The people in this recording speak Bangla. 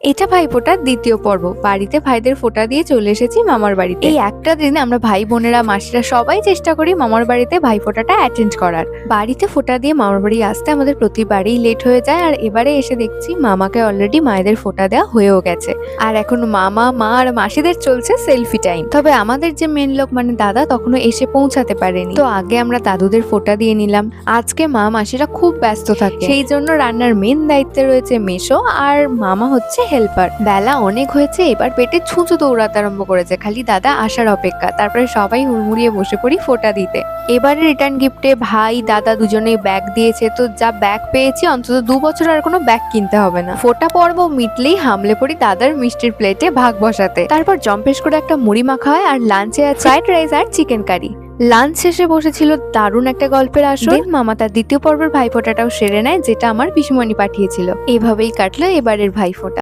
এটা ভাইফোঁটার দ্বিতীয় পর্ব। বাড়িতে ভাইদের ফোঁটা দিয়ে চলে এসেছি মামার বাড়িতে। এই একটা দিন আমরা ভাই বোনেরা মাসিরা সবাই চেষ্টা করি মামার বাড়িতে ভাইফোঁটাটা অ্যাটেন্ড করার। বাড়িতে ফোঁটা দিয়ে মামার বাড়ি আসতে আমাদের প্রতিবারই লেট হয়ে যায়, আর এবারে এসে দেখছি মামাকে অলরেডি মায়েদের ফোঁটা দেওয়া হয়েও গেছে। আর এখন মামা, মা আর মাসিদের চলছে সেলফি টাইম। তবে আমাদের যে মেন লোক মানে দাদা তখনও এসে পৌঁছাতে পারেনি, তো আগে আমরা দাদুদের ফোঁটা দিয়ে নিলাম। আজকে মা মাসিরা খুব ব্যস্ত থাকে, সেই জন্য রান্নার মেন দায়িত্বে রয়েছে মেশো, আর মামা হচ্ছে হেল্পার। বেলা অনেক হয়েছে, এবার পেটে ছুঁচো দৌড়াতে আরম্ভ করেছে, খালি দাদা আসার অপেক্ষা। তারপরে সবাই হুড়মুড়িয়ে বসে পড়ি ফোঁটা দিতে। এবারে রিটার্ন গিফটে ভাই দাদা দুজনেই ব্যাগ দিয়েছে, তো যা ব্যাগ পেয়েছি অন্তত 2 বছর আর কোনো ব্যাগ কিনতে হবে না। ফোঁটা পর্ব মিটলেই হামলে পড়ি দাদার মিষ্টির প্লেটে ভাগ বসাতে। তারপর জম্পেশ করে একটা মুড়ি মাখা হয়, আর লাঞ্চে আছে ফ্রাইড রাইস আর চিকেন কারি। লাঞ্চ শেষে বসেছিল দারুণ একটা গল্পের আসর। মামা তার দ্বিতীয় পর্বের ভাইফোঁটাটাও সেরে নেয়, যেটা আমার পিসিমণি পাঠিয়েছিল। এভাবেই কাটলো এবারের ভাইফোঁটা।